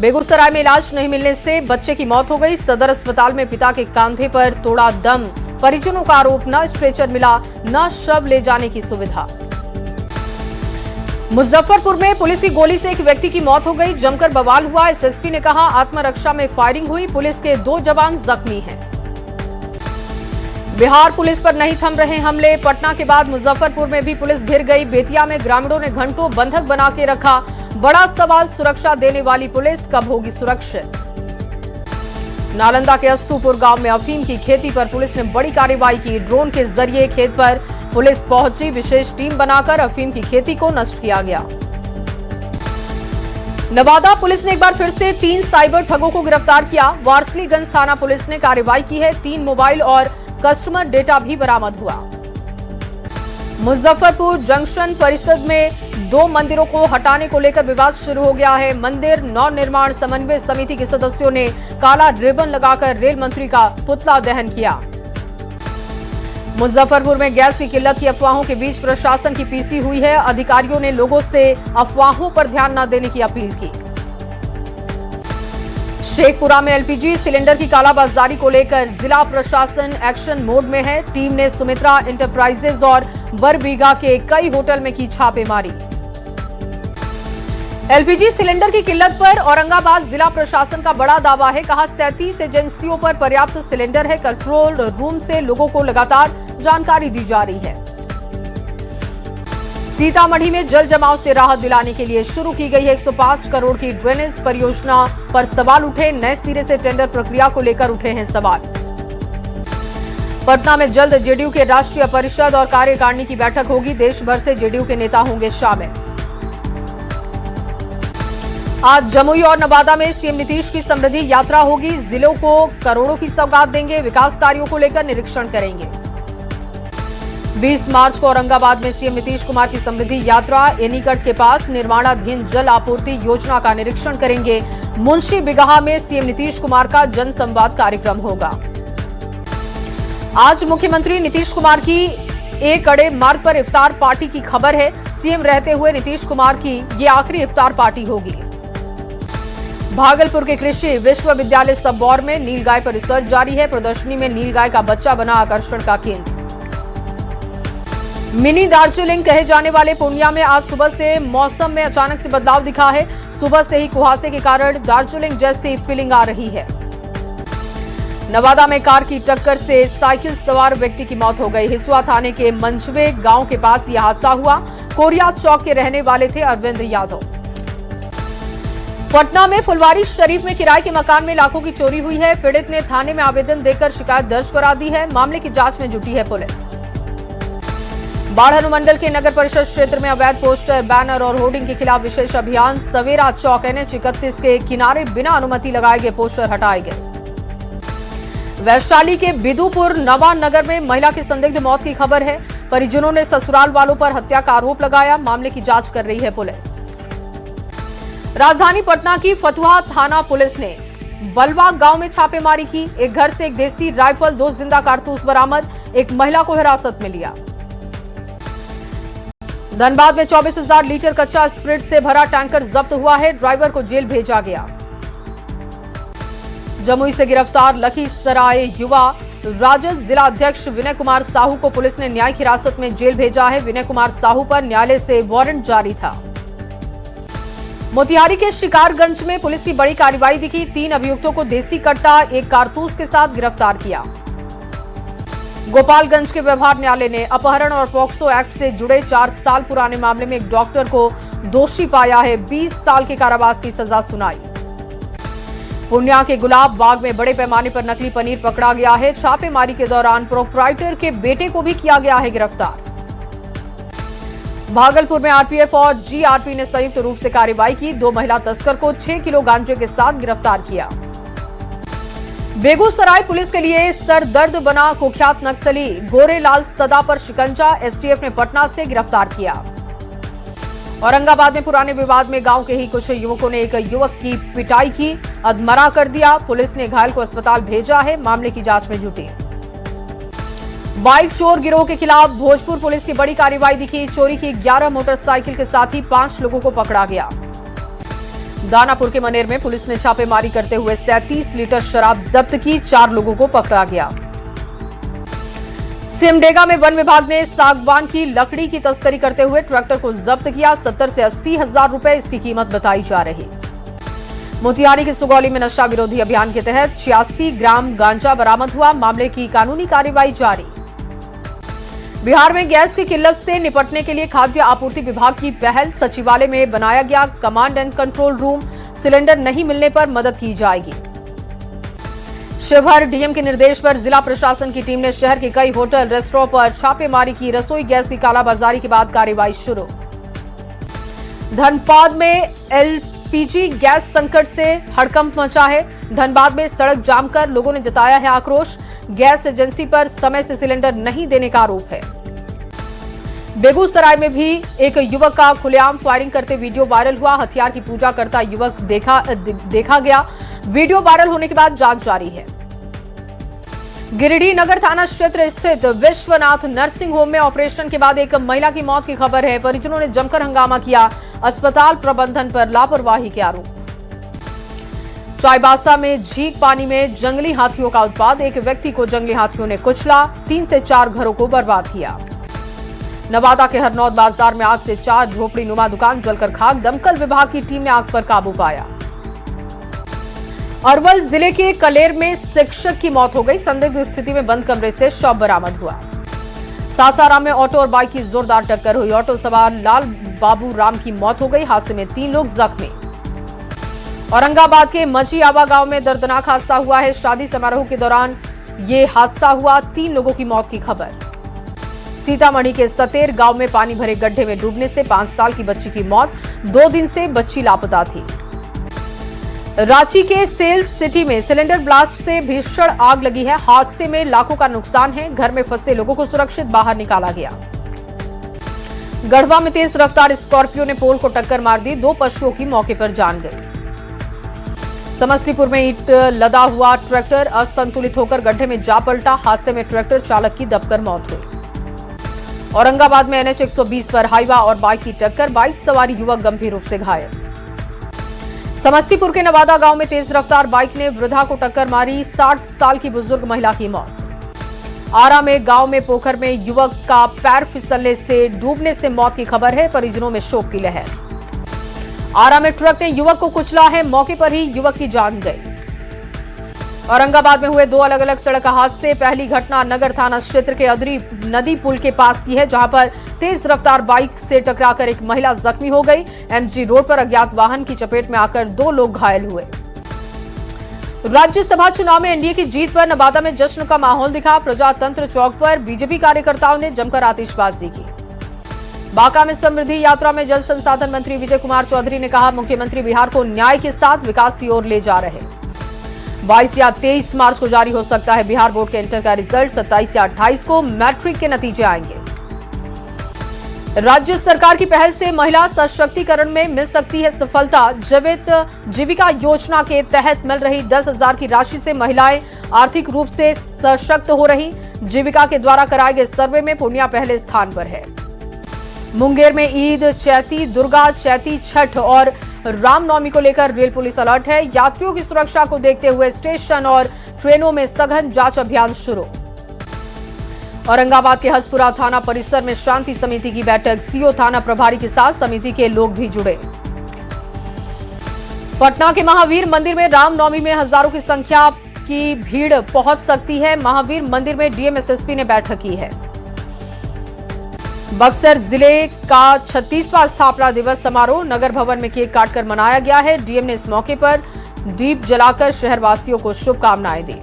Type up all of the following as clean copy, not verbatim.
बेगूसराय में इलाज नहीं मिलने से बच्चे की मौत हो गई। सदर अस्पताल में पिता के कंधे पर तोड़ा दम। परिजनों का आरोप, न स्ट्रेचर मिला न शव ले जाने की सुविधा। मुजफ्फरपुर में पुलिस की गोली से एक व्यक्ति की मौत हो गई। जमकर बवाल हुआ। एसएसपी ने कहा आत्मरक्षा में फायरिंग हुई। पुलिस के 2 जवान जख्मी हैं। बिहार पुलिस पर नहीं थम रहे हमले। पटना के बाद मुजफ्फरपुर में भी पुलिस घिर गई। बेतिया में ग्रामीणों ने घंटों बंधक बना के रखा। बड़ा सवाल, सुरक्षा देने वाली पुलिस कब होगी सुरक्षित। नालंदा के अस्तुपुर गांव में अफीम की खेती पर पुलिस ने बड़ी कार्रवाई की। ड्रोन के जरिए खेत पर पुलिस पहुंची। विशेष टीम बनाकर अफीम की खेती को नष्ट किया गया। नवादा पुलिस ने एक बार फिर से 3 साइबर ठगों को गिरफ्तार किया। वारसलीगंज थाना पुलिस ने कार्रवाई की है। 3 मोबाइल और कस्टमर डेटा भी बरामद हुआ। मुजफ्फरपुर जंक्शन परिसर में 2 मंदिरों को हटाने को लेकर विवाद शुरू हो गया है। मंदिर नवनिर्माण समन्वय समिति के सदस्यों ने काला रिबन लगाकर रेल मंत्री का पुतला दहन किया। मुजफ्फरपुर में गैस की किल्लत की अफवाहों के बीच प्रशासन की पीसी हुई है। अधिकारियों ने लोगों से अफवाहों पर ध्यान न देने की अपील की। शेखपुरा में एलपीजी सिलेंडर की कालाबाजारी को लेकर जिला प्रशासन एक्शन मोड में है। टीम ने सुमित्रा इंटरप्राइजेज और बरबीघा के कई होटल में की छापेमारी। एलपीजी सिलेंडर की किल्लत पर औरंगाबाद जिला प्रशासन का बड़ा दावा है। कहा 37 एजेंसियों पर पर्याप्त सिलेंडर है। कंट्रोल रूम से लोगों को लगातार जानकारी दी जा रही है। सीतामढ़ी में जल जमाव से राहत दिलाने के लिए शुरू की गई है 105 करोड़ की ड्रेनेज परियोजना पर सवाल उठे। नए सिरे से टेंडर प्रक्रिया को लेकर उठे हैं सवाल। पटना में जल्द जेडीयू के राष्ट्रीय परिषद और कार्यकारिणी की बैठक होगी। देश भर से जेडीयू के नेता होंगे शामिल। आज जमुई और नवादा में सीएम नीतीश की समृद्धि यात्रा होगी। जिलों को करोड़ों की सौगात देंगे। विकास कार्यों को लेकर निरीक्षण करेंगे। 20 मार्च को औरंगाबाद में सीएम नीतीश कुमार की समृद्धि यात्रा। एनीकट के पास निर्माणाधीन जल आपूर्ति योजना का निरीक्षण करेंगे। मुंशी बिगहा में सीएम नीतीश कुमार का जनसंवाद कार्यक्रम होगा। आज मुख्यमंत्री नीतीश कुमार की एक अड़े मार्ग पर इफ्तार पार्टी की खबर है। सीएम रहते हुए नीतीश कुमार की ये आखिरी इफ्तार पार्टी होगी। भागलपुर के कृषि विश्वविद्यालय सबौर में नीलगाय पर रिसर्च जारी है। प्रदर्शनी में नीलगाय का बच्चा बना आकर्षण का केंद्र। मिनी दार्जिलिंग कहे जाने वाले पूर्णिया में आज सुबह से मौसम में अचानक से बदलाव दिखा है। सुबह से ही कुहासे के कारण दार्जिलिंग जैसी फीलिंग आ रही है। नवादा में कार की टक्कर से साइकिल सवार व्यक्ति की मौत हो गई। हिसुआ थाने के मंचवे गांव के पास यह हादसा हुआ। कोरिया चौक के रहने वाले थे अरविंद यादव। पटना में फुलवारी शरीफ में किराए के मकान में लाखों की चोरी हुई है। पीड़ित ने थाने में आवेदन देकर शिकायत दर्ज करा दी है। मामले की जांच में जुटी है पुलिस। बाढ़ अनुमंडल के नगर परिषद क्षेत्र में अवैध पोस्टर, बैनर और होर्डिंग के खिलाफ विशेष अभियान। सवेरा चौक NH 31 के किनारे बिना अनुमति लगाए गए पोस्टर हटाए गए। वैशाली के बिदुपुर नवा नगर में महिला की संदिग्ध मौत की खबर है। परिजनों ने ससुराल वालों पर हत्या का आरोप लगाया। मामले की जांच कर रही है पुलिस। राजधानी पटना की फतुहा थाना पुलिस ने बलवा गांव में छापेमारी की। एक घर से एक देसी राइफल, 2 जिंदा कारतूस बरामद। एक महिला को हिरासत में लिया। धनबाद में 24,000 लीटर कच्चा स्प्रिट से भरा टैंकर जब्त हुआ है। ड्राइवर को जेल भेजा गया। जमुई से गिरफ्तार लखीसराय युवा राजद जिला अध्यक्ष विनय कुमार साहू को पुलिस ने न्यायिक हिरासत में जेल भेजा है। विनय कुमार साहू पर न्यायालय से वारंट जारी था। मोतिहारी के शिकारगंज में पुलिस की बड़ी कार्रवाई दिखी। 3 अभियुक्तों को देसी कट्टा, 1 कारतूस के साथ गिरफ्तार किया। गोपालगंज के व्यवहार न्यायालय ने अपहरण और पॉक्सो एक्ट से जुड़े 4 साल पुराने मामले में एक डॉक्टर को दोषी पाया है। 20 साल के कारावास की सजा सुनाई। पूर्णिया के गुलाब बाग में बड़े पैमाने पर नकली पनीर पकड़ा गया है। छापेमारी के दौरान प्रोप्राइटर के बेटे को भी किया गया है गिरफ्तार। भागलपुर में आरपीएफ और जीआरपी ने संयुक्त रूप से कार्रवाई की। 2 महिला तस्कर को 6 किलो गांजे के साथ गिरफ्तार किया। बेगूसराय पुलिस के लिए सरदर्द बना कुख्यात नक्सली गोरेलाल सदा पर शिकंजा। एसटीएफ ने पटना से गिरफ्तार किया। औरंगाबाद में पुराने विवाद में गांव के ही कुछ युवकों ने एक युवक की पिटाई की, अधमरा कर दिया। पुलिस ने घायल को अस्पताल भेजा है। मामले की जांच में जुटी। बाइक चोर गिरोह के खिलाफ भोजपुर पुलिस की बड़ी कार्रवाई दिखी। चोरी की 11 मोटरसाइकिल के साथ ही 5 लोगों को पकड़ा गया। दानापुर के मनेर में पुलिस ने छापेमारी करते हुए 37 लीटर शराब जब्त की, 4 लोगों को पकड़ा गया। सिमडेगा में वन विभाग ने सागवान की लकड़ी की तस्करी करते हुए ट्रैक्टर को जब्त किया, 70 से 80 हजार रुपए इसकी कीमत बताई जा रही। मोतिहारी के सुगौली में नशा विरोधी अभियान के तहत 86 ग्राम गांजा बरामद हुआ, मामले की कानूनी कार्रवाई जारी। बिहार में गैस की किल्लत से निपटने के लिए खाद्य आपूर्ति विभाग की पहल, सचिवालय में बनाया गया command and control room, cylinder नहीं मिलने पर मदद की जाएगी। शिवहर डीएम के निर्देश पर जिला प्रशासन की टीम ने शहर के कई होटल रेस्टोरेंट पर छापेमारी की, रसोई गैस की कालाबाजारी के बाद कार्रवाई शुरू। धनबाद में एलपीजी गैस संकट से हड़कंप मचा है, धनबाद में सड़क जाम कर लोगों ने जताया है आक्रोश, गैस एजेंसी पर समय से सिलेंडर नहीं देने का आरोप है। बेगूसराय में भी एक युवक का खुलेआम फायरिंग करते वीडियो वायरल हुआ, हथियार की पूजा करता युवक देखा गया, वीडियो वायरल होने के बाद जांच जारी है। गिरिडीह नगर थाना क्षेत्र स्थित विश्वनाथ नर्सिंग होम में ऑपरेशन के बाद एक महिला की मौत की खबर है, परिजनों ने जमकर हंगामा किया, अस्पताल प्रबंधन पर लापरवाही के आरोप। चाईबासा में झीक पानी में जंगली हाथियों का उत्पात, एक व्यक्ति को जंगली हाथियों ने कुचला, 3 से 4 घरों को बर्बाद किया। नवादा के हरनौत बाजार में आग से 4 झोपड़ी नुमा दुकान जलकर खाक, दमकल विभाग की टीम ने आग पर काबू पाया। अरवल जिले के कलेर में शिक्षक की मौत हो गई, संदिग्ध स्थिति में बंद कमरे से शव बरामद हुआ। सासाराम में ऑटो और बाइक की जोरदार टक्कर हुई, ऑटो सवार लाल बाबू राम की मौत हो गई, हादसे में 3 लोग जख्मी। औरंगाबाद के मचियावा गांव में दर्दनाक हादसा हुआ है, शादी समारोह के दौरान ये हादसा हुआ, 3 लोगों की मौत की खबर। सीतामढ़ी के सतेर गांव में पानी भरे गड्ढे में डूबने से 5 साल की बच्ची की मौत, 2 दिन से बच्ची लापता थी। रांची के सेल्स सिटी में सिलेंडर ब्लास्ट से भीषण आग लगी है, हादसे में लाखों का नुकसान है, घर में फंसे लोगों को सुरक्षित बाहर निकाला गया। गढ़वा में तेज रफ्तार स्कॉर्पियो ने पोल को टक्कर मार दी, 2 पशुओं की मौके पर जान गई। समस्तीपुर में ईंट लदा हुआ ट्रैक्टर असंतुलित होकर गड्ढे में जा पलटा, हादसे में ट्रैक्टर चालक की दबकर मौत हुई। औरंगाबाद में NH 120 पर हाईवा और बाइक की टक्कर, बाइक सवारी युवक गंभीर रूप से घायल। समस्तीपुर के नवादा गांव में तेज रफ्तार बाइक ने वृद्धा को टक्कर मारी, 60 साल की बुजुर्ग महिला की मौत। आरा में गांव में पोखर में युवक का पैर फिसलने से डूबने से मौत की खबर है, परिजनों में शोक की लहर। आरा में ट्रक ने युवक को कुचला है, मौके पर ही युवक की जान गई। औरंगाबाद में हुए 2 अलग अलग सड़क हादसे, पहली घटना नगर थाना क्षेत्र के अदरी नदी पुल के पास की है, जहां पर तेज रफ्तार बाइक से टकराकर एक महिला जख्मी हो गई। MG रोड पर अज्ञात वाहन की चपेट में आकर 2 लोग घायल हुए। राज्यसभा चुनाव में एनडीए की जीत पर नवादा में जश्न का माहौल दिखा, प्रजातंत्र चौक पर बीजेपी कार्यकर्ताओं ने जमकर आतिशबाजी की। बांका में समृद्धि यात्रा में जल संसाधन मंत्री विजय कुमार चौधरी ने कहा, मुख्यमंत्री बिहार को न्याय के साथ विकास की ओर ले जा रहे। 22 या 23 मार्च को जारी हो सकता है बिहार बोर्ड के इंटर का रिजल्ट, 27 या 28 को मैट्रिक के नतीजे आएंगे। राज्य सरकार की पहल से महिला सशक्तिकरण में मिल सकती है सफलता, जीविका योजना के तहत मिल रही 10,000 की राशि से महिलाएं आर्थिक रूप से सशक्त हो रही। जीविका के द्वारा कराए गए सर्वे में पूर्णिया पहले स्थान पर है। मुंगेर में ईद, चैती दुर्गा, चैती छठ और रामनवमी को लेकर रेल पुलिस अलर्ट है, यात्रियों की सुरक्षा को देखते हुए स्टेशन और ट्रेनों में सघन जांच अभियान शुरू। औरंगाबाद के हसपुरा थाना परिसर में शांति समिति की बैठक, सीओ थाना प्रभारी के साथ समिति के लोग भी जुड़े। पटना के महावीर मंदिर में रामनवमी में हजारों की संख्या की भीड़ पहुंच सकती है, महावीर मंदिर में डीएम एसएसपी ने बैठक की है। बक्सर जिले का 36वां स्थापना दिवस समारोह नगर भवन में केक काटकर मनाया गया है, डीएम ने इस मौके पर दीप जलाकर शहरवासियों को शुभकामनाएं दी।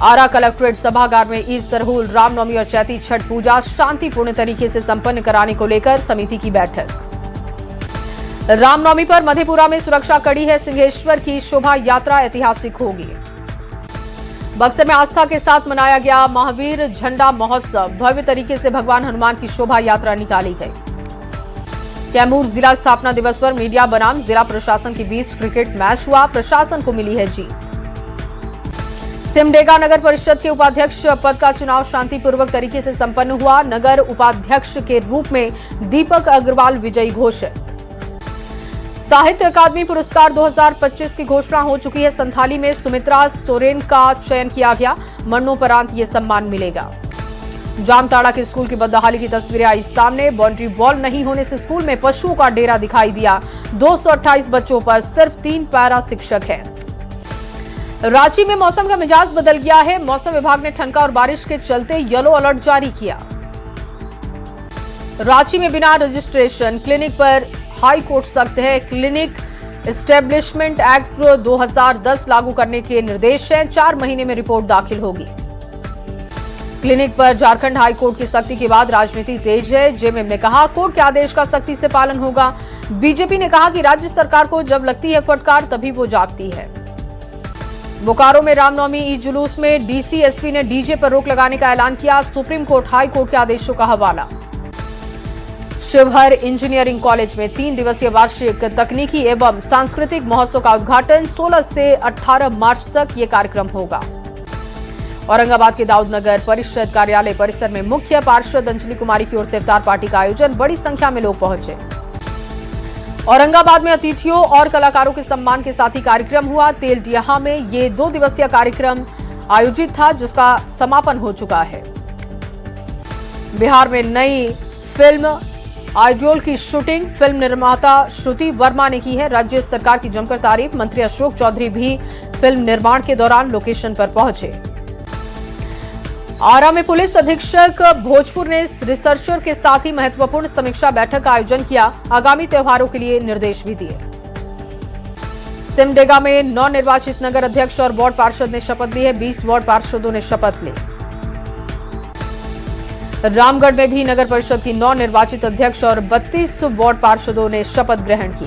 आरा कलेक्ट्रेट सभागार में ईद सरहुल, रामनवमी और चैती छठ पूजा शांतिपूर्ण तरीके से संपन्न कराने को लेकर समिति की बैठक। रामनवमी पर मधेपुरा में सुरक्षा कड़ी है, सिंहेश्वर की शोभा यात्रा ऐतिहासिक होगी। बक्सर में आस्था के साथ मनाया गया महावीर झंडा महोत्सव, भव्य तरीके से भगवान हनुमान की शोभा यात्रा निकाली गई। कैमूर जिला स्थापना दिवस पर मीडिया बनाम जिला प्रशासन के बीच क्रिकेट मैच हुआ, प्रशासन को मिली है जीत। सिमडेगा नगर परिषद के उपाध्यक्ष पद का चुनाव शांतिपूर्वक तरीके से संपन्न हुआ, नगर उपाध्यक्ष के रूप में दीपक अग्रवाल विजयी घोषित। साहित्य अकादमी पुरस्कार 2025 की घोषणा हो चुकी है। संथाली में सुमित्रा सोरेन का चयन किया गया। मरणोपरांत ये सम्मान मिलेगा। जामताड़ा के स्कूल की बदहाली की तस्वीरें आई सामने। बाउंड्री वॉल नहीं होने से स्कूल में पशुओं का डेरा दिखाई दिया। 228 बच्चों पर सिर्फ 3 पैरा शिक्षक हैं। रांची में मौसम का मिजाज बदल गया है। मौसम विभाग ने ठनका और बारिश के चलते येलो अलर्ट जारी किया। रांची में बिना रजिस्ट्रेशन क्लिनिक पर हाई कोर्ट सख्त है। क्लिनिक एस्टेब्लिशमेंट एक्ट 2010 लागू करने के निर्देश हैं। 4 महीने में रिपोर्ट दाखिल होगी। क्लिनिक पर झारखंड हाई कोर्ट की सख्ती के बाद राजनीति तेज है। जेएमएम ने कहा कोर्ट के आदेश का सख्ती से पालन होगा। बीजेपी ने कहा कि राज्य सरकार को जब लगती है फटकार तभी वो जागती है। बोकारो में रामनवमी ईद जुलूस में डीसी एसपी ने डीजे पर रोक लगाने का ऐलान किया। सुप्रीम कोर्ट हाई कोर्ट के आदेशों का हवाला। शिवहर इंजीनियरिंग कॉलेज में 3 दिवसीय वार्षिक तकनीकी एवं सांस्कृतिक महोत्सव का उद्घाटन 16 से 18 मार्च तक ये कार्यक्रम होगा। औरंगाबाद के दाऊदनगर परिषद कार्यालय परिसर में मुख्य पार्षद अंजलि कुमारी की ओर से इफ्तार पार्टी का आयोजन। बड़ी संख्या में लोग पहुंचे। औरंगाबाद में अतिथियों और कलाकारों के सम्मान के साथ ही कार्यक्रम हुआ। तेलडीहा में ये 2 दिवसीय कार्यक्रम आयोजित था, जिसका समापन हो चुका है। बिहार में नई फिल्म आइडियल की शूटिंग फिल्म निर्माता श्रुति वर्मा ने की है। राज्य सरकार की जमकर तारीफ। मंत्री अशोक चौधरी भी फिल्म निर्माण के दौरान लोकेशन पर पहुंचे। आरा में पुलिस अधीक्षक भोजपुर ने रिसर्चर के साथ ही महत्वपूर्ण समीक्षा बैठक का आयोजन किया। आगामी त्योहारों के लिए निर्देश भी दिए। सिमडेगा में नवनिर्वाचित नगर अध्यक्ष और वार्ड पार्षद ने शपथ ली है। 20 वार्ड पार्षदों ने शपथ ली। रामगढ़ में भी नगर परिषद की नवनिर्वाचित अध्यक्ष और 32 वार्ड पार्षदों ने शपथ ग्रहण की।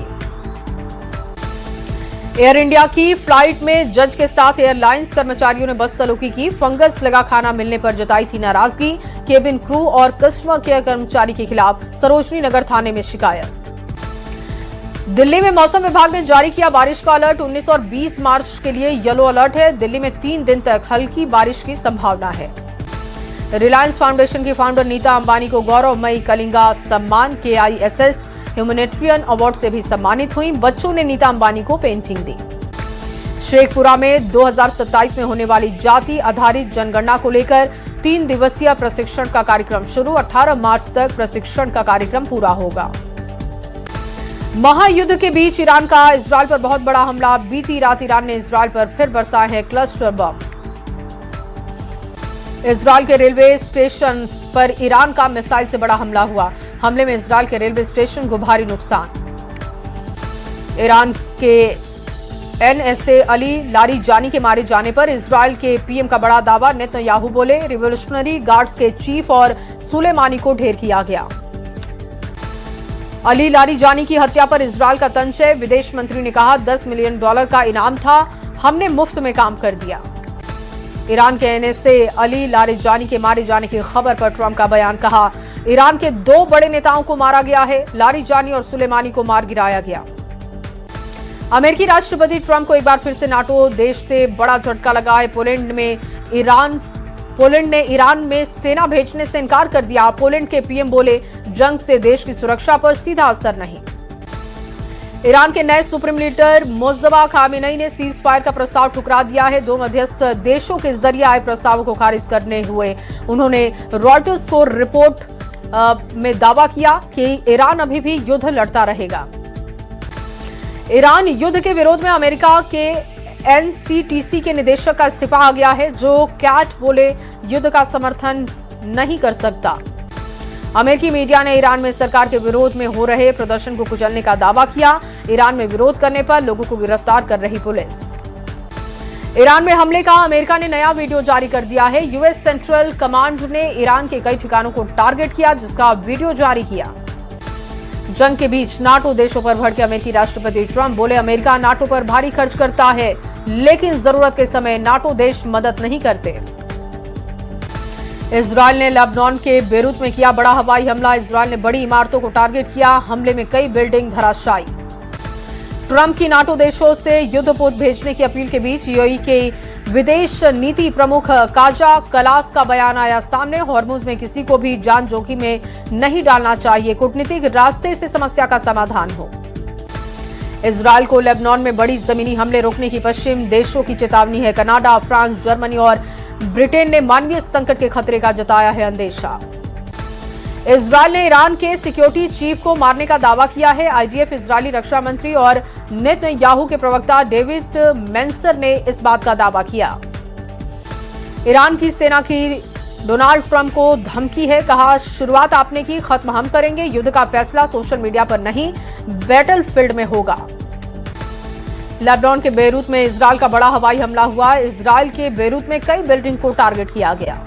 एयर इंडिया की फ्लाइट में जज के साथ एयरलाइंस कर्मचारियों ने बदसलूकी की। फंगस लगा खाना मिलने पर जताई थी नाराजगी। केबिन क्रू और कस्टमर केयर कर्मचारी के खिलाफ सरोजनी नगर थाने में शिकायत। दिल्ली में मौसम विभाग ने जारी किया बारिश का अलर्ट। 19 और 20 मार्च के लिए येलो अलर्ट है। दिल्ली में 3 दिन तक हल्की बारिश की संभावना है। रिलायंस फाउंडेशन की फाउंडर नीता अंबानी को गौरवमयी कलिंगा सम्मान KISS ह्यूमैनिटेरियन अवार्ड से भी सम्मानित हुई। बच्चों ने नीता अंबानी को पेंटिंग दी। शेखपुरा में 2027 में होने वाली जाति आधारित जनगणना को लेकर 3 दिवसीय प्रशिक्षण का कार्यक्रम शुरू। 18 मार्च तक प्रशिक्षण का कार्यक्रम पूरा होगा। महायुद्ध के बीच ईरान का इजरायल पर बहुत बड़ा हमला। बीती रात ईरान ने इजरायल पर फिर बरसाए हैं क्लस्टर बम। इजरायल के रेलवे स्टेशन पर ईरान का मिसाइल से बड़ा हमला हुआ। हमले में इजरायल के रेलवे स्टेशन को भारी नुकसान। ईरान के NSA अली लारीजानी के मारे जाने पर इजरायल के PM का बड़ा दावा। नेतन्याहू बोले रिवोल्यूशनरी गार्ड्स के चीफ और सुलेमानी को ढेर किया गया। अली लारीजानी की हत्या पर इजरायल का तंज है। विदेश मंत्री ने कहा $10 मिलियन का इनाम था, हमने मुफ्त में काम कर दिया। ईरान के NSA अली लारीजानी के मारे जाने की खबर पर ट्रंप का बयान। कहा ईरान के 2 बड़े नेताओं को मारा गया है। लारीजानी और सुलेमानी को मार गिराया गया। अमेरिकी राष्ट्रपति ट्रंप को एक बार फिर से नाटो देश से बड़ा झटका लगा है। पोलैंड ने ईरान में सेना भेजने से इनकार कर दिया। पोलैंड के PM बोले जंग से देश की सुरक्षा पर सीधा असर नहीं। ईरान के नए सुप्रीम लीडर मुज्तबा खामेनेई ने सीज फायर का प्रस्ताव ठुकरा दिया है। 2 मध्यस्थ देशों के जरिए आए प्रस्तावों को खारिज करने हुए उन्होंने रॉयटर्स को रिपोर्ट में दावा किया कि ईरान अभी भी युद्ध लड़ता रहेगा। ईरान युद्ध के विरोध में अमेरिका के NCTC के निदेशक का इस्तीफा आ गया है, जो कैट बोले युद्ध का समर्थन नहीं कर सकता। अमेरिकी मीडिया ने ईरान में सरकार के विरोध में हो रहे प्रदर्शन को कुचलने का दावा किया। ईरान में विरोध करने पर लोगों को गिरफ्तार कर रही पुलिस। ईरान में हमले का अमेरिका ने नया वीडियो जारी कर दिया है। US सेंट्रल कमांड ने ईरान के कई ठिकानों को टारगेट किया, जिसका वीडियो जारी किया। जंग के बीच नाटो देशों पर भड़के अमेरिकी राष्ट्रपति ट्रंप बोले अमेरिका नाटो पर भारी खर्च करता है, लेकिन जरूरत के समय नाटो देश मदद नहीं करते। इजरायल ने लेबनान के बेरूत में किया बड़ा हवाई हमला। इजरायल ने बड़ी इमारतों को टारगेट किया। हमले में कई बिल्डिंग धराशायी। ट्रंप की नाटो देशों से युद्धपोत भेजने की अपील के बीच UAE के विदेश नीति प्रमुख काजा कलास का बयान आया सामने। हॉर्मुज में किसी को भी जान जोखिम में नहीं डालना चाहिए। कूटनीतिक रास्ते से समस्या का समाधान हो। इजरायल को लेबनान में बड़ी जमीनी हमले रोकने की पश्चिम देशों की चेतावनी है। कनाडा, फ्रांस, जर्मनी और ब्रिटेन ने मानवीय संकट के खतरे का जताया है अंदेशा। इजरायल ने ईरान के सिक्योरिटी चीफ को मारने का दावा किया है। आईडीएफ, इजरायली रक्षा मंत्री और नेतन्याहू के प्रवक्ता डेविड मेंसर ने इस बात का दावा किया। ईरान की सेना की डोनाल्ड ट्रंप को धमकी है, कहा शुरुआत आपने की, खत्म हम करेंगे। युद्ध का फैसला सोशल मीडिया पर नहीं, बैटलफील्ड में होगा। लेबनान के बेरूत में इजरायल का बड़ा हवाई हमला हुआ। इजरायल के बेरूत में कई बिल्डिंग को टारगेट किया गया।